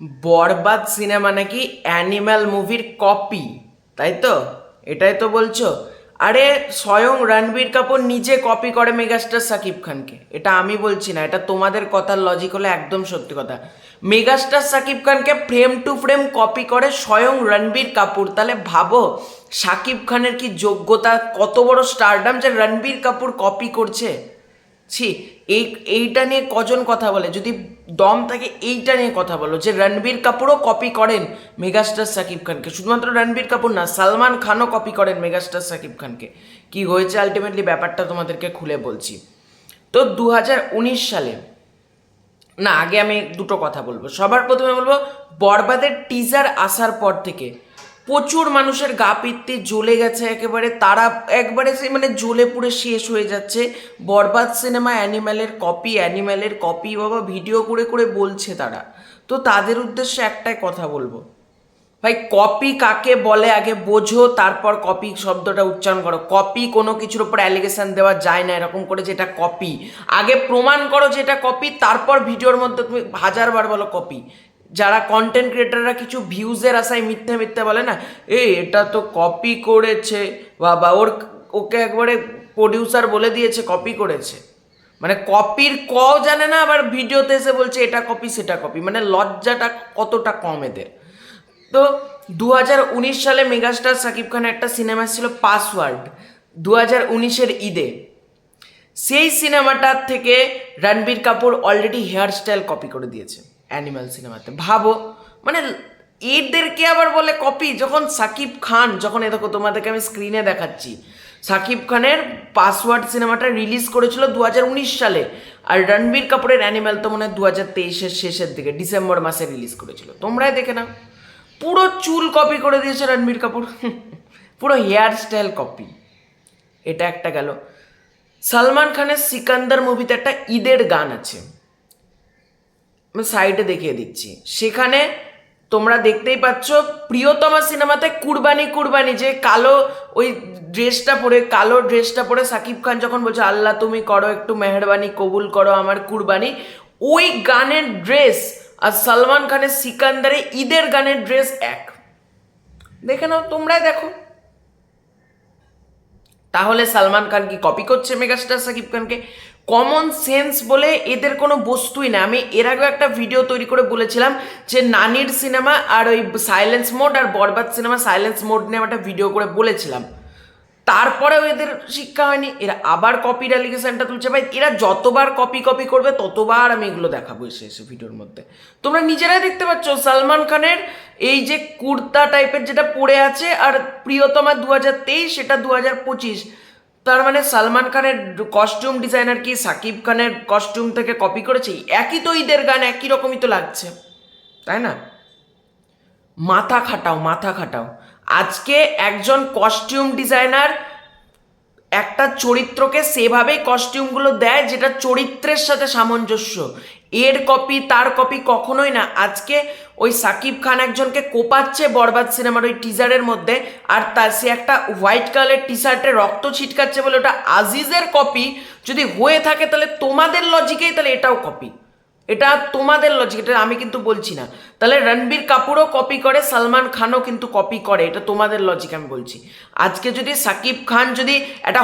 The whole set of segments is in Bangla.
বরবাদ সিনেমা নাকি অ্যানিম্যাল মুভির কপি, তাই তো? এটাই তো বলছো? আরে স্বয়ং রণবীর কাপুর নিজে কপি করে মেগাস্টার সাকিব খানকে, এটা আমি বলছি না, এটা তোমাদের কথার লজিক হলো একদম সত্যি কথা। মেগাস্টার সাকিব খানকে ফ্রেম টু ফ্রেম কপি করে স্বয়ং রণবীর কাপুর, তাহলে ভাবো সাকিব খানের কি যোগ্যতা, কত বড় স্টারডাম যে রণবীর কাপুর কপি করছে। ছি, এই এইটা নিয়ে কজন কথা বলে? যদি দম থাকে এইটা নিয়ে কথা বলো যে রণবীর কাপুরও কপি করেন মেগাস্টার সাকিব খানকে। শুধুমাত্র রণবীর কাপুর না, সালমান খানও কপি করেন মেগাস্টার সাকিব খানকে। কি হয়েছে আলটিমেটলি ব্যাপারটা তোমাদেরকে খুলে বলছি। তো 2019 সালে, না আগে আমি দুটো কথা বলবো। সবার প্রথমে বলবো, বরবাদের টিজার আসার পর থেকে প্রচুর মানুষের গা পিত্তি জ্বলে গেছে একেবারে, তারা একবারে সে মানে জ্বলে পুড়ে শেষ হয়ে যাচ্ছে। বরবাদ সিনেমা অ্যানিম্যালের কপি, অ্যানিম্যালের কপি, বাবা ভিডিও করে করে বলছে তারা। তো তাদের উদ্দেশ্যে একটাই কথা বলবো, ভাই কপি কাকে বলে আগে বোঝো, তারপর কপি শব্দটা উচ্চারণ করো। কপি কোনো কিছুর উপর অ্যালিগেশন দেওয়া যায় না এরকম করে যেটা কপি। আগে প্রমাণ করো যেটা কপি, তারপর ভিডিওর মধ্যে তুমি হাজারবার বলো কপি। যারা কন্টেন্ট ক্রিয়েটাররা কিছু ভিউজের আশায় মিথ্যে মিথ্যে বলে না, এটা তো কপি করেছে, বাবা ওকে একবারে প্রডিউসার বলে দিয়েছে কপি করেছে, মানে কপির জানে না, আবার ভিডিওতে এসে বলছে এটা কপি সেটা কপি, মানে লজ্জাটা কতটা কম এদের। তো 2019 সালে মেগাস্টার সাকিব খানের একটা সিনেমা ছিল পাসওয়ার্ড, 2019-এর ঈদে। সেই সিনেমাটার থেকে Ranbir Kapoor already hair style copy করে দিয়েছে অ্যানিমাল সিনেমাতে। ভাবো, মানে এদেরকে আবার বলে কপি, যখন সাকিব খান, যখন এ দেখো তোমাদেরকে আমি স্ক্রিনে দেখাচ্ছি, সাকিব খানের পাসওয়ার্ড সিনেমাটা রিলিজ করেছিল 2019 সালে, আর রণবীর কাপুরের অ্যানিমাল তো মনে হয় 2023-এর শেষের দিকে ডিসেম্বর মাসে রিলিজ করেছিল। তোমরাই দেখে নাও, পুরো চুল কপি করে দিয়েছে রণবীর কাপুর পুরো হেয়ার স্টাইল কপি। এটা একটা গেল। সালমান খানের সিকান্দার মুভিতে একটা ঈদের গান আছে, আমি সাইডে দেখিয়ে দিচ্ছি। সেখানে তোমরা দেখতেই পাচ্ছ, প্রিয়তমা সিনেমাতে কুরবানি কুরবানি যে কালো ওই ড্রেসটা পরে, কালো ড্রেসটা পরে সাকিব খান যখন বলছে আল্লাহ তুমি করো একটু মেহরবানি, কবুল করো আমার কুরবানি, ওই গানের ড্রেস আর সালমান খানের সিকান্দারে ঈদের গানের ড্রেস এক। দেখে নাও, তোমরাই দেখো। তাহলে সালমান খান কি কপি করছে মেগাস্টার সাকিব খানকে? কমন সেন্স বলে এদের কোনো বস্তুই না। আমি এর আগেও একটা ভিডিও তৈরি করে বলেছিলাম যে নানির সিনেমা আর ওই সাইলেন্স মোড আর বরবাদ সিনেমা সাইলেন্স মোড নিয়ে একটা ভিডিও করে বলেছিলাম, তারপরেও এদের শিক্ষা হয়নি, এরা আবার কপির অ্যালিগেশনটা তুলছে। ভাই এরা যতবার কপি কপি করবে ততবার আমি এগুলো দেখাবো এসে এসে ভিডিওর মধ্যে। তোমরা নিজেরাই দেখতে পাচ্ছ সালমান খানের এই যে কুর্তা টাইপের যেটা পরে আছে, আর প্রিয়তমা 2023, সেটা 2025। তার মানে সালমান খানের কস্টিউম ডিজাইনার কি সাকিব খানের কস্টিউম থেকে কপি করেছে? একই তো ঈদের গান, একই রকমই তো লাগছে, তাই না? মাথা খাটাও, মাথা খাটাও। আজকে একজন কস্টিউম ডিজাইনার একটা চরিত্রকে সেভাবেই কস্টিউমগুলো দেয় যেটা চরিত্রের সাথে সামঞ্জস্য। এর কপি তার কপি কখনোই না। আজকে ওই সাকিব খান একজনকে কোপাচ্ছে বরবাদ সিনেমার ওই টিজারের মধ্যে, আর তার সে একটা হোয়াইট কালারের টি শার্টে রক্ত ছিটকাচ্ছে বলে ওটা আজিজের কপি যদি হয়ে থাকে, তাহলে তোমাদের লজিকেই তাহলে এটাও কপি। এটা তোমাদের লজিক, এটা আমি কিন্তু বলছি না। তাহলে রণবীর কাপুরও কপি করে, সালমান খানও কিন্তু কপি করে, এটা তোমাদের লজিক আমি বলছি। আজকে যদি সাকিব খান যদি একটা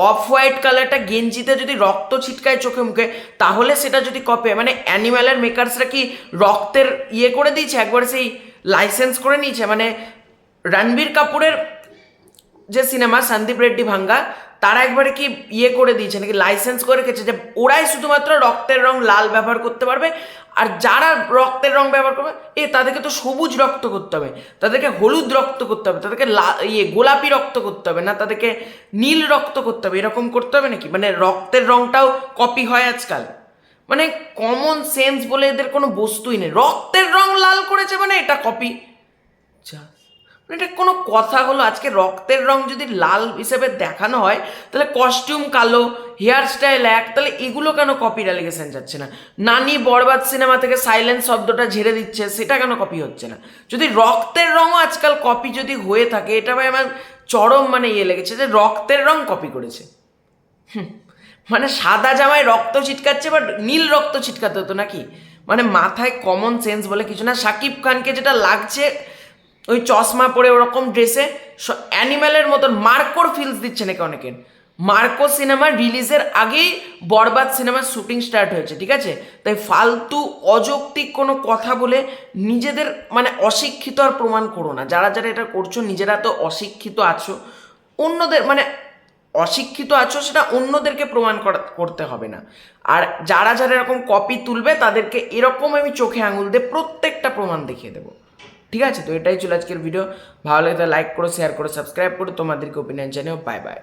অফ হোয়াইট কালার একটা গেঞ্জিতে যদি রক্ত ছিটকায় চোখে মুখে, তাহলে সেটা যদি কপি, মানে অ্যানিম্যালের মেকার্সরা কি রক্তের করে দিয়েছে, একবার সেই লাইসেন্স করে নিয়েছে? মানে রণবীর কাপুরের যে সিনেমা সন্দীপ রেড্ডি ভাঙ্গা, তারা একবারে কি করে দিয়েছে নাকি, লাইসেন্স করে রেখেছে যে ওরাই শুধুমাত্র রক্তের রং লাল ব্যবহার করতে পারবে, আর যারা রক্তের রং ব্যবহার করবে তাদেরকে তো সবুজ রক্ত করতে হবে, তাদেরকে হলুদ রক্ত করতে হবে, তাদেরকে গোলাপি রক্ত করতে হবে, না তাদেরকে নীল রক্ত করতে হবে, এরকম করতে হবে নাকি? মানে রক্তের রংটাও কপি হয় আজকাল? মানে কমন সেন্স বলে এদের কোনো বস্তুই নেই। রক্তের রং লাল করেছে মানে এটা কপি? এটা কোনো কথা হলো? আজকে রক্তের রং যদি লাল হিসেবে দেখানো হয়, তাহলে কস্টিউম কালো, হেয়ার স্টাইল এক, তাহলে এগুলো কেন কপির অ্যালিগেশন যাচ্ছে না? নানি বরবাদ সিনেমা থেকে সাইলেন্স শব্দটা ঝেড়ে দিচ্ছে, সেটা কেন কপি হচ্ছে না? যদি রক্তের রঙও আজকাল কপি যদি হয়ে থাকে, এটা ভাই আমার চরম মানে লেগেছে যে রক্তের রং কপি করেছে। মানে সাদা জামায় রক্ত ছিটকাচ্ছে, বাট নীল রক্ত ছিটকাতে হতো নাকি? মানে মাথায় কমন সেন্স বলে কিছু না। শাকিব খানকে যেটা লাগছে ওই চশমা পরে ওরকম ড্রেসে অ্যানিম্যালের মতন মার্কোর ফিলস দিচ্ছে নাকি অনেকের। মার্কো সিনেমা রিলিজের আগেই বরবাদ সিনেমার শুটিং স্টার্ট হয়েছে, ঠিক আছে? তাই ফালতু অযৌক্তিক কোনো কথা বলে নিজেদের মানে অশিক্ষিত আর প্রমাণ করো না। যারা যারা এটা করছো নিজেরা তো অশিক্ষিত আছো, অন্যদের মানে অশিক্ষিত আছো সেটা অন্যদেরকে প্রমাণ করতে হবে না। আর যারা যারা এরকম কপি তুলবে তাদেরকে এরকম আমি চোখে আঙুল দিয়ে প্রত্যেকটা প্রমাণ দেখিয়ে দেবো, ঠিক আছে? তো এটাই ছিল আজকের ভিডিও। ভালো লাগে লাইক করো, শেয়ার করো, সাবস্ক্রাইব করো, তোমাদেরকে ওপিনিয়ন জানিও। Bye bye.